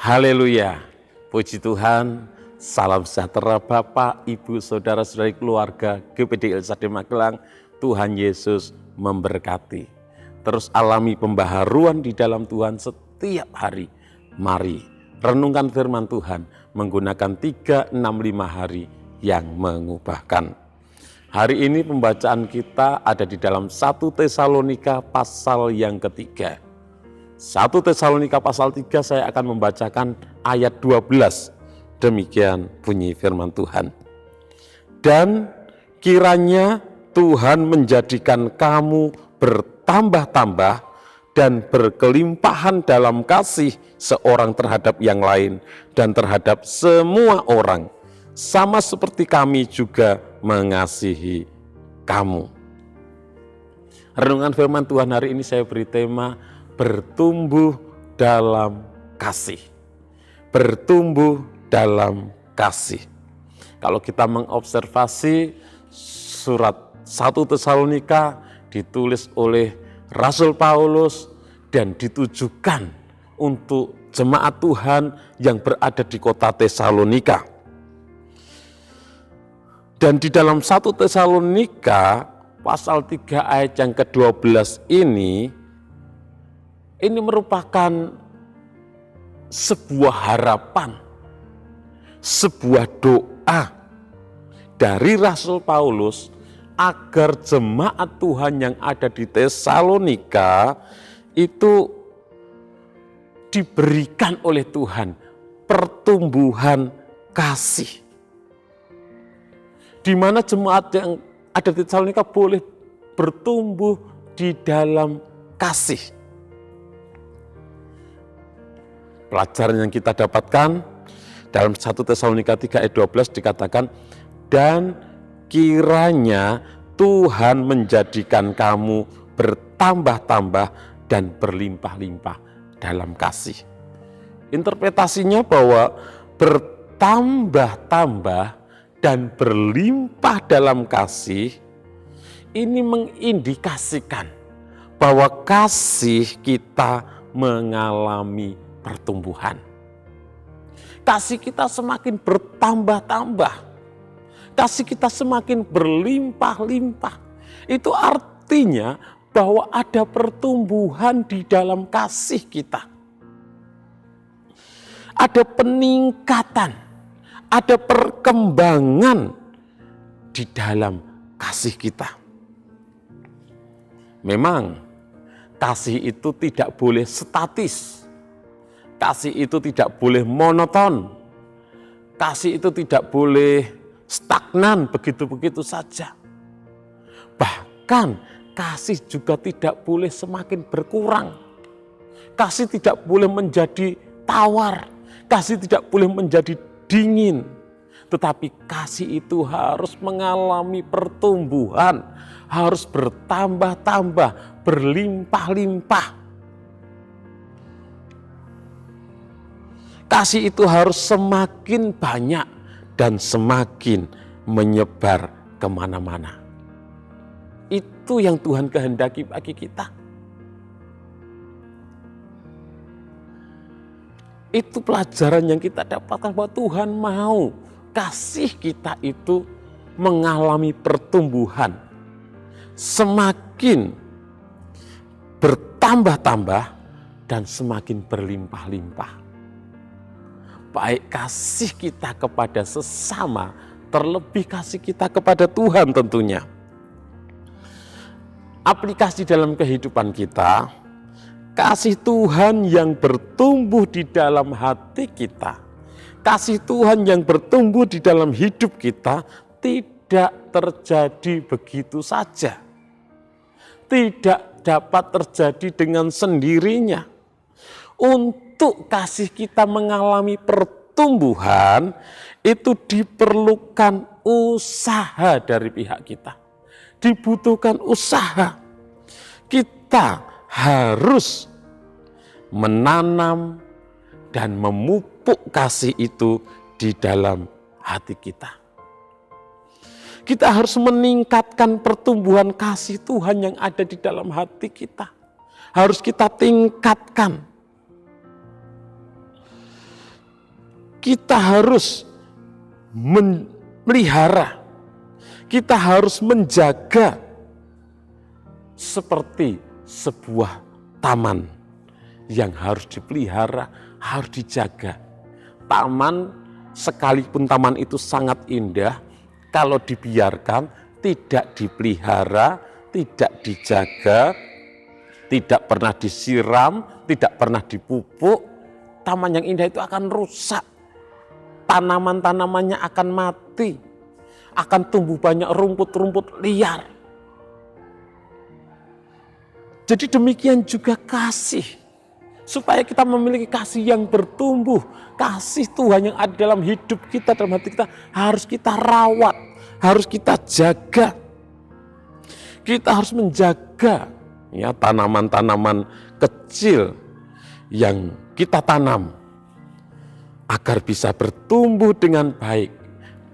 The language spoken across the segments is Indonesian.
Haleluya, puji Tuhan, salam sejahtera Bapak, Ibu, Saudara-saudari keluarga GPD LSD Magelang, Tuhan Yesus memberkati. Terus alami pembaharuan di dalam Tuhan setiap hari. Mari renungkan firman Tuhan menggunakan 365 hari yang mengubahkan. Hari ini pembacaan kita ada di dalam 1 Tesalonika pasal yang ketiga. 1 Tesalonika pasal 3 saya akan membacakan ayat 12. Demikian bunyi firman Tuhan. Dan kiranya Tuhan menjadikan kamu bertambah-tambah dan berkelimpahan dalam kasih seorang terhadap yang lain dan terhadap semua orang, sama seperti kami juga mengasihi kamu. Renungan firman Tuhan hari ini saya beri tema bertumbuh dalam kasih. Bertumbuh dalam kasih. Kalau kita mengobservasi surat 1 Tesalonika ditulis oleh Rasul Paulus dan ditujukan untuk jemaat Tuhan yang berada di kota Tesalonika. Dan di dalam 1 Tesalonika pasal 3 ayat yang ke-12 ini merupakan sebuah harapan, sebuah doa dari Rasul Paulus agar jemaat Tuhan yang ada di Tesalonika itu diberikan oleh Tuhan pertumbuhan kasih. Di mana jemaat yang ada di Tesalonika boleh bertumbuh di dalam kasih. Pelajaran yang kita dapatkan dalam 1 Tesalonika 3 ayat 12 dikatakan, dan kiranya Tuhan menjadikan kamu bertambah-tambah dan berlimpah-limpah dalam kasih. Interpretasinya bahwa bertambah-tambah dan berlimpah dalam kasih ini mengindikasikan bahwa kasih kita mengalami pertumbuhan. Kasih kita semakin bertambah-tambah. Kasih kita semakin berlimpah-limpah. Itu artinya bahwa ada pertumbuhan di dalam kasih kita. Ada peningkatan, ada perkembangan di dalam kasih kita. Memang kasih itu tidak boleh statis. Kasih itu tidak boleh monoton. Kasih itu tidak boleh stagnan begitu-begitu saja. Bahkan kasih juga tidak boleh semakin berkurang. Kasih tidak boleh menjadi tawar. Kasih tidak boleh menjadi dingin. Tetapi kasih itu harus mengalami pertumbuhan. Harus bertambah-tambah, berlimpah-limpah. Kasih itu harus semakin banyak dan semakin menyebar kemana-mana. Itu yang Tuhan kehendaki bagi kita. Itu pelajaran yang kita dapatkan bahwa Tuhan mau kasih kita itu mengalami pertumbuhan. Semakin bertambah-tambah dan semakin berlimpah-limpah. Baik kasih kita kepada sesama, terlebih kasih kita kepada Tuhan tentunya. Aplikasi dalam kehidupan kita, kasih Tuhan yang bertumbuh di dalam hati kita, kasih Tuhan yang bertumbuh di dalam hidup kita tidak terjadi begitu saja. Tidak dapat terjadi dengan sendirinya. Untuk kasih kita mengalami pertumbuhan, itu diperlukan usaha dari pihak kita. Dibutuhkan usaha. Kita harus menanam dan memupuk kasih itu di dalam hati kita. Kita harus meningkatkan pertumbuhan kasih Tuhan yang ada di dalam hati kita. Harus kita tingkatkan. kita harus melihara, kita harus menjaga seperti sebuah taman yang harus dipelihara, harus dijaga. Taman, sekalipun taman itu sangat indah, kalau dibiarkan, tidak dipelihara, tidak dijaga, tidak pernah disiram, tidak pernah dipupuk, taman yang indah itu akan rusak. Tanaman-tanamannya akan mati, akan tumbuh banyak rumput-rumput liar. Jadi demikian juga kasih. Supaya kita memiliki kasih yang bertumbuh, kasih Tuhan yang ada dalam hidup kita, dalam hati kita, harus kita rawat, harus kita jaga. Kita harus menjaga ya tanaman-tanaman kecil yang kita tanam agar bisa bertumbuh dengan baik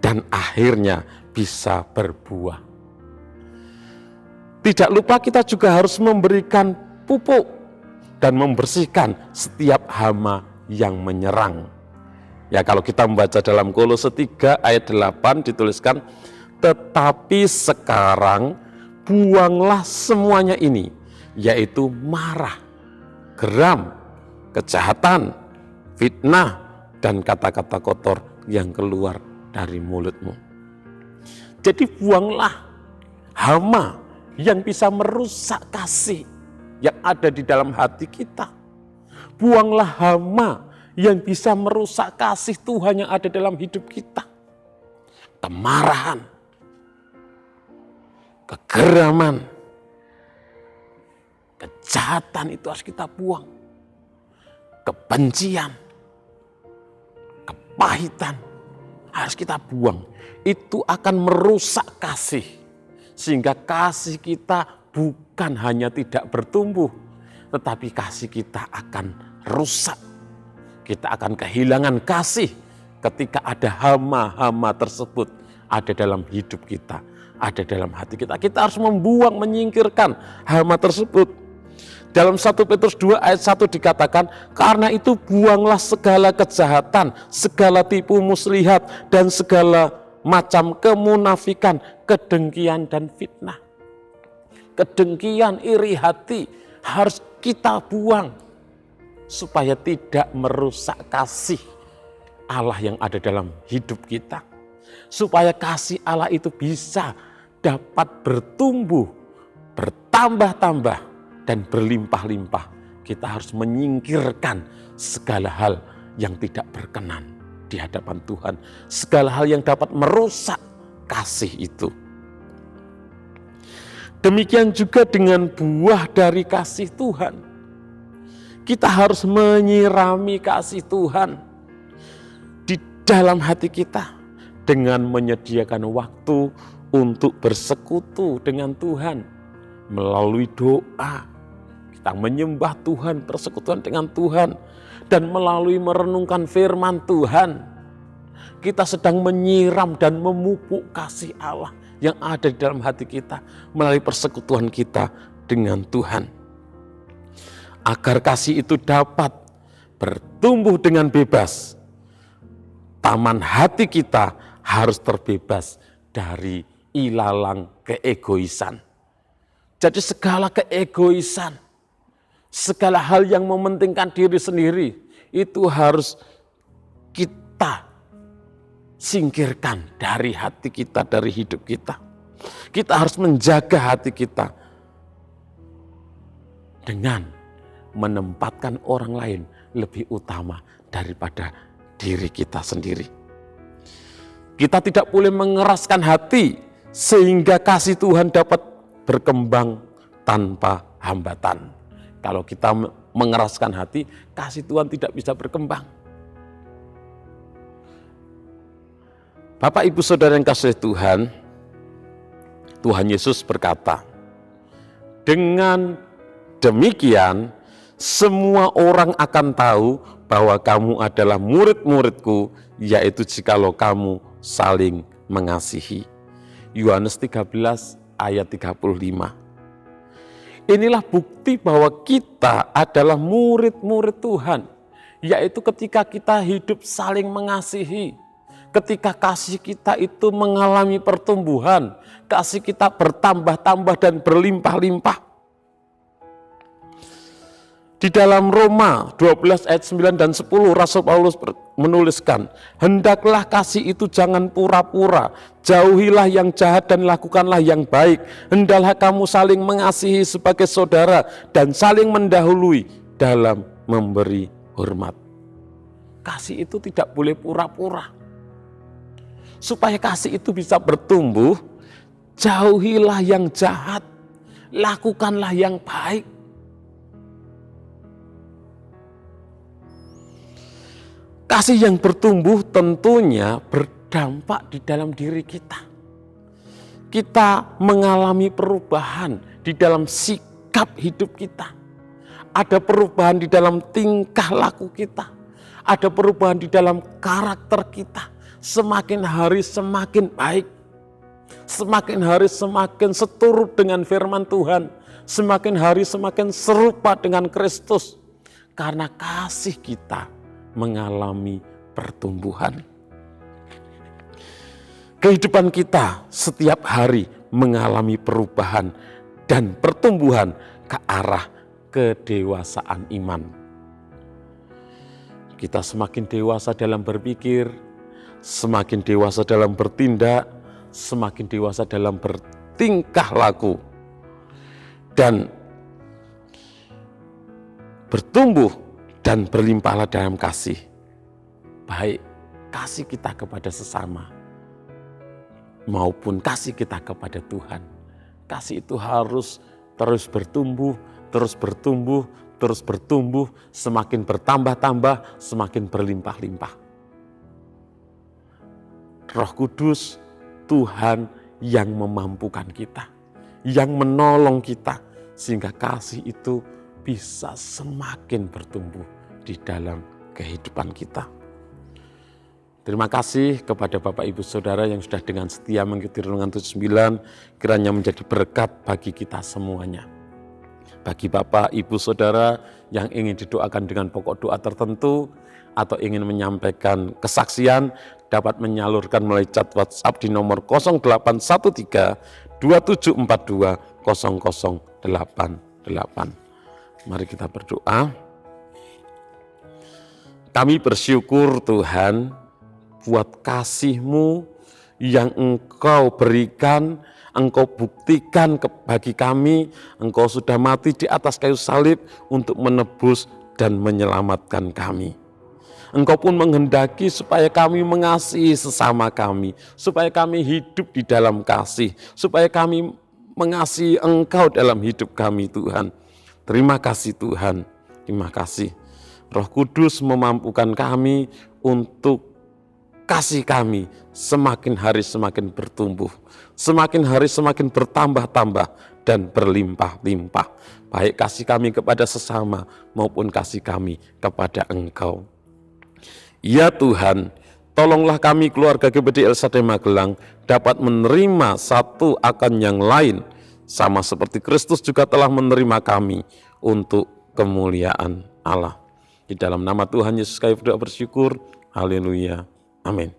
dan akhirnya bisa berbuah. Tidak lupa kita juga harus memberikan pupuk dan membersihkan setiap hama yang menyerang. Ya, kalau kita membaca dalam Kolose 3 ayat 8 dituliskan, tetapi sekarang buanglah semuanya ini, yaitu marah, geram, kejahatan, fitnah, dan kata-kata kotor yang keluar dari mulutmu. Jadi buanglah hama yang bisa merusak kasih yang ada di dalam hati kita. Buanglah hama yang bisa merusak kasih Tuhan yang ada dalam hidup kita. Kemarahan, kegeraman, kejahatan itu harus kita buang. Kebencian, kepahitan harus kita buang. Itu akan merusak kasih. Sehingga kasih kita bukan hanya tidak bertumbuh, tetapi kasih kita akan rusak. Kita akan kehilangan kasih ketika ada hama-hama tersebut ada dalam hidup kita, ada dalam hati kita. Kita harus membuang, menyingkirkan hama tersebut. Dalam 1 Petrus 2 ayat 1 dikatakan, karena itu buanglah segala kejahatan, segala tipu muslihat, dan segala macam kemunafikan, kedengkian dan fitnah. Kedengkian, iri hati harus kita buang supaya tidak merusak kasih Allah yang ada dalam hidup kita. Supaya kasih Allah itu bisa dapat bertumbuh, bertambah-tambah dan berlimpah-limpah. Kita harus menyingkirkan segala hal yang tidak berkenan di hadapan Tuhan. Segala hal yang dapat merusak kasih itu. Demikian juga dengan buah dari kasih Tuhan. Kita harus menyirami kasih Tuhan di dalam hati kita dengan menyediakan waktu untuk bersekutu dengan Tuhan melalui doa. Kita menyembah Tuhan, persekutuan dengan Tuhan, dan melalui merenungkan firman Tuhan. Kita sedang menyiram dan memupuk kasih Allah yang ada di dalam hati kita melalui persekutuan kita dengan Tuhan. Agar kasih itu dapat bertumbuh dengan bebas, taman hati kita harus terbebas dari ilalang keegoisan. Jadi segala keegoisan, segala hal yang mementingkan diri sendiri, itu harus kita singkirkan dari hati kita, dari hidup kita. Kita harus menjaga hati kita dengan menempatkan orang lain lebih utama daripada diri kita sendiri. Kita tidak boleh mengeraskan hati sehingga kasih Tuhan dapat berkembang tanpa hambatan. Kalau kita mengeraskan hati, kasih Tuhan tidak bisa berkembang. Bapak, Ibu, Saudara yang kasih Tuhan, Tuhan Yesus berkata, dengan demikian semua orang akan tahu bahwa kamu adalah murid-muridku, yaitu jikalau kamu saling mengasihi. Yohanes 13 ayat 35. Inilah bukti bahwa kita adalah murid-murid Tuhan yaitu ketika kita hidup saling mengasihi, ketika kasih kita itu mengalami pertumbuhan, kasih kita bertambah-tambah dan berlimpah-limpah. Di dalam Roma 12 ayat 9 dan 10 Rasul Paulus menuliskan, hendaklah kasih itu jangan pura-pura, jauhilah yang jahat dan lakukanlah yang baik, hendaklah kamu saling mengasihi sebagai saudara dan saling mendahului dalam memberi hormat. Kasih itu tidak boleh pura-pura. Supaya kasih itu bisa bertumbuh, jauhilah yang jahat, lakukanlah yang baik. Kasih yang bertumbuh tentunya berdampak di dalam diri kita. Kita mengalami perubahan di dalam sikap hidup kita. Ada perubahan di dalam tingkah laku kita. Ada perubahan di dalam karakter kita. Semakin hari semakin baik. Semakin hari semakin seturut dengan firman Tuhan. Semakin hari semakin serupa dengan Kristus. Karena kasih kita mengalami pertumbuhan. Kehidupan kita setiap hari mengalami perubahan dan pertumbuhan ke arah kedewasaan iman. Kita semakin dewasa dalam berpikir, semakin dewasa dalam bertindak, semakin dewasa dalam bertingkah laku, dan bertumbuh dan berlimpahlah dalam kasih. Baik kasih kita kepada sesama maupun kasih kita kepada Tuhan. Kasih itu harus terus bertumbuh, terus bertumbuh, terus bertumbuh, semakin bertambah-tambah, semakin berlimpah-limpah. Roh Kudus, Tuhan yang memampukan kita, yang menolong kita, sehingga kasih itu bisa semakin bertumbuh di dalam kehidupan kita. Terima kasih kepada Bapak Ibu Saudara yang sudah dengan setia mengikuti Renungan 79, kiranya menjadi berkat bagi kita semuanya. Bagi Bapak Ibu Saudara yang ingin didoakan dengan pokok doa tertentu atau ingin menyampaikan kesaksian, dapat menyalurkan melalui chat WhatsApp di nomor 0813 2742 0088. Mari kita berdoa. Kami bersyukur Tuhan buat kasih-Mu yang Engkau berikan, Engkau buktikan bagi kami. Engkau sudah mati di atas kayu salib untuk menebus dan menyelamatkan kami. Engkau pun menghendaki supaya kami mengasihi sesama kami, supaya kami hidup di dalam kasih, supaya kami mengasihi Engkau dalam hidup kami Tuhan. Terima kasih Tuhan, terima kasih. Roh Kudus memampukan kami untuk kasih kami semakin hari semakin bertumbuh, semakin hari semakin bertambah-tambah dan berlimpah-limpah. Baik kasih kami kepada sesama maupun kasih kami kepada Engkau. Ya Tuhan, tolonglah kami keluarga GBD El Shaddai Magelang dapat menerima satu akan yang lain, sama seperti Kristus juga telah menerima kami untuk kemuliaan Allah. Di dalam nama Tuhan Yesus kami berdoa bersyukur. Haleluya. Amin.